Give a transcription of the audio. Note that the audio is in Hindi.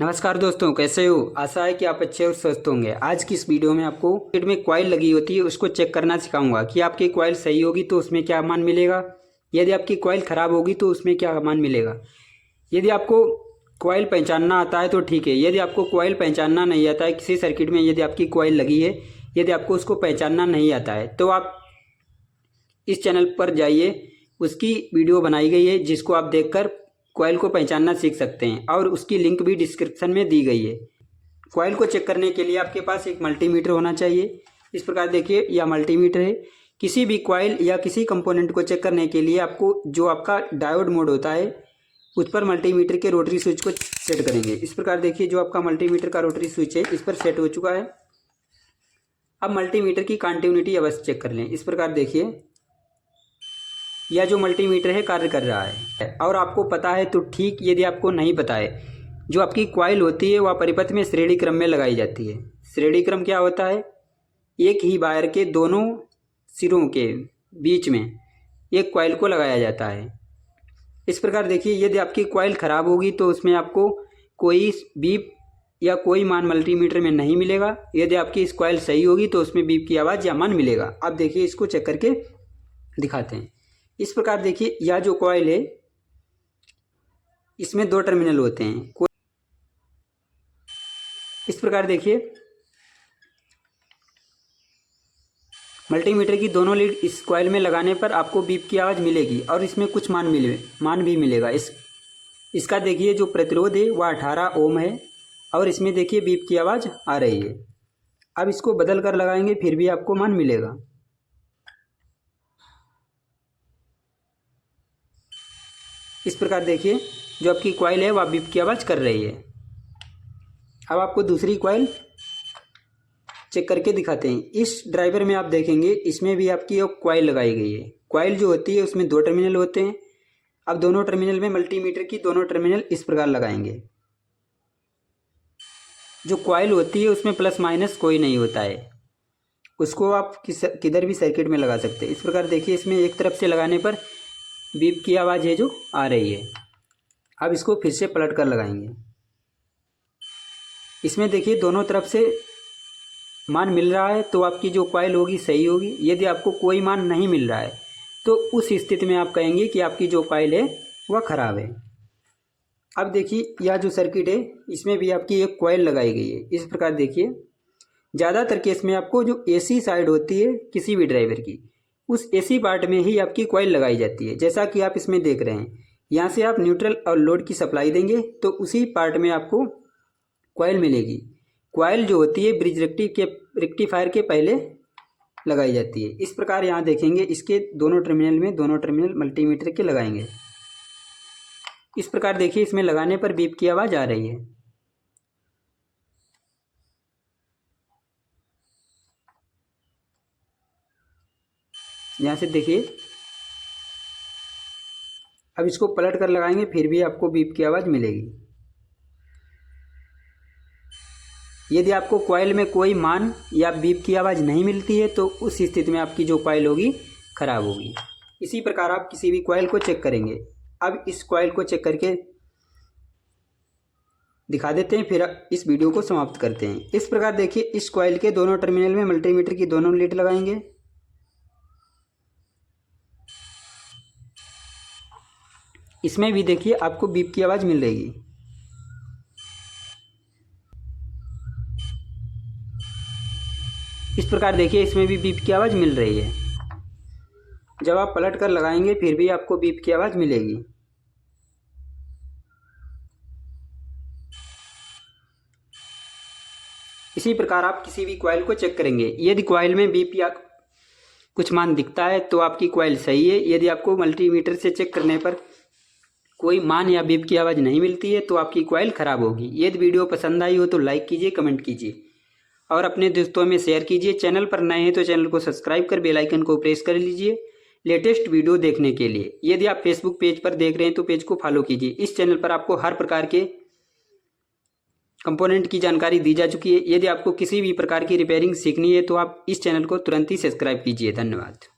नमस्कार दोस्तों, कैसे हो। आशा है कि आप अच्छे और स्वस्थ होंगे। आज की इस वीडियो में आपको किट में कॉइल लगी होती है उसको चेक करना सिखाऊंगा कि आपकी कॉइल सही होगी तो उसमें क्या मान मिलेगा, यदि आपकी कॉइल ख़राब होगी तो उसमें क्या मान मिलेगा। यदि आपको कॉइल पहचानना आता है तो ठीक है, यदि आपको कॉइल पहचानना नहीं आता है, किसी सर्किट में यदि आपकी कॉइल लगी है, यदि आपको उसको पहचानना नहीं आता है तो आप इस चैनल पर जाइए, उसकी वीडियो बनाई गई है जिसको आप देखकर कॉइल को पहचानना सीख सकते हैं और उसकी लिंक भी डिस्क्रिप्शन में दी गई है। कॉइल को चेक करने के लिए आपके पास एक मल्टीमीटर होना चाहिए। इस प्रकार देखिए, यह मल्टीमीटर है। किसी भी कॉइल या किसी कंपोनेंट को चेक करने के लिए आपको जो आपका डायोड मोड होता है उस पर मल्टीमीटर के रोटरी स्विच को सेट करेंगे। इस प्रकार देखिए, जो आपका मल्टीमीटर का रोटरी स्विच है इस पर सेट हो चुका है। अब मल्टीमीटर की कंटिन्यूटी अवश्य चेक कर लें। इस प्रकार देखिए, यह जो मल्टीमीटर है कार्य कर रहा है और आपको पता है तो ठीक। यदि आपको नहीं पता है, जो आपकी कॉइल होती है वह परिपथ में श्रेणी क्रम में लगाई जाती है। श्रेणी क्रम क्या होता है? एक ही वायर के दोनों सिरों के बीच में एक कॉइल को लगाया जाता है। इस प्रकार देखिए, यदि आपकी कॉइल ख़राब होगी तो उसमें आपको कोई बीप या कोई मान मल्टीमीटर में नहीं मिलेगा। यदि आपकी इस कॉइल सही होगी तो उसमें बीप की आवाज़ या मान मिलेगा। अब देखिए, इसको चेक करके दिखाते हैं। इस प्रकार देखिए, यह जो कॉइल है इसमें दो टर्मिनल होते हैं। इस प्रकार देखिए, मल्टीमीटर की दोनों लीड इस कॉइल में लगाने पर आपको बीप की आवाज़ मिलेगी और इसमें कुछ मान भी मिलेगा। इसका देखिए, जो प्रतिरोध है वह 18 ओम है और इसमें देखिए बीप की आवाज़ आ रही है। अब इसको बदल कर लगाएंगे फिर भी आपको मान मिलेगा। इस प्रकार देखिए, जो आपकी कॉइल है वह बीप की आवाज़ कर रही है। अब आपको दूसरी कॉइल चेक करके दिखाते हैं। इस ड्राइवर में आप देखेंगे इसमें भी आपकी एक कॉइल लगाई गई है। कॉइल जो होती है उसमें दो टर्मिनल होते हैं। अब दोनों टर्मिनल में मल्टीमीटर की दोनों टर्मिनल इस प्रकार लगाएंगे। जो कॉइल होती है उसमें प्लस माइनस कोई नहीं होता है, उसको आप किधर भी सर्किट में लगा सकते हैं। इस प्रकार देखिए, इसमें एक तरफ से लगाने पर बीप की आवाज़ है जो आ रही है। अब इसको फिर से पलट कर लगाएंगे। इसमें देखिए, दोनों तरफ से मान मिल रहा है तो आपकी जो कॉइल होगी सही होगी। यदि आपको कोई मान नहीं मिल रहा है तो उस स्थिति में आप कहेंगे कि आपकी जो कॉइल है वह ख़राब है। अब देखिए, यह जो सर्किट है इसमें भी आपकी एक कॉइल लगाई गई है। इस प्रकार देखिए, ज़्यादातर केस में आपको जो एसी साइड होती है किसी भी ड्राइवर की, उस एसी पार्ट में ही आपकी कॉइल लगाई जाती है। जैसा कि आप इसमें देख रहे हैं, यहाँ से आप न्यूट्रल और लोड की सप्लाई देंगे तो उसी पार्ट में आपको कॉइल मिलेगी। कॉइल जो होती है ब्रिज रेक्टिफायर के पहले लगाई जाती है। इस प्रकार यहाँ देखेंगे, इसके दोनों टर्मिनल में दोनों टर्मिनल मल्टीमीटर के लगाएंगे। इस प्रकार देखिए, इसमें लगाने पर बीप की आवाज़ आ रही है। यहाँ से देखिए, अब इसको पलट कर लगाएंगे फिर भी आपको बीप की आवाज़ मिलेगी। यदि आपको कॉइल में कोई मान या बीप की आवाज़ नहीं मिलती है तो उस स्थिति में आपकी जो कॉइल होगी ख़राब होगी। इसी प्रकार आप किसी भी कॉइल को चेक करेंगे। अब इस कॉइल को चेक करके दिखा देते हैं, फिर इस वीडियो को समाप्त करते हैं। इस प्रकार देखिए, इस कॉइल के दोनों टर्मिनल में मल्टीमीटर की दोनों लीड लगाएंगे। इसमें भी देखिए आपको बीप की आवाज़ मिल रही है। इस प्रकार देखिए, इसमें भी बीप की आवाज़ मिल रही है। जब आप पलट कर लगाएंगे फिर भी आपको बीप की आवाज़ मिलेगी। इसी प्रकार आप किसी भी कॉइल को चेक करेंगे। यदि कॉइल में बीप या कुछ मान दिखता है तो आपकी कॉइल सही है। यदि आपको मल्टीमीटर से चेक करने पर कोई मान या बीप की आवाज़ नहीं मिलती है तो आपकी कॉइल ख़राब होगी। यदि वीडियो पसंद आई हो तो लाइक कीजिए, कमेंट कीजिए और अपने दोस्तों में शेयर कीजिए। चैनल पर नए हैं तो चैनल को सब्सक्राइब कर बेल आइकन को प्रेस कर लीजिए लेटेस्ट वीडियो देखने के लिए। यदि आप फेसबुक पेज पर देख रहे हैं तो पेज को फॉलो कीजिए। इस चैनल पर आपको हर प्रकार के कंपोनेंट की जानकारी दी जा चुकी है। यदि आपको किसी भी प्रकार की रिपेयरिंग सीखनी है तो आप इस चैनल को तुरंत ही सब्सक्राइब कीजिए। धन्यवाद।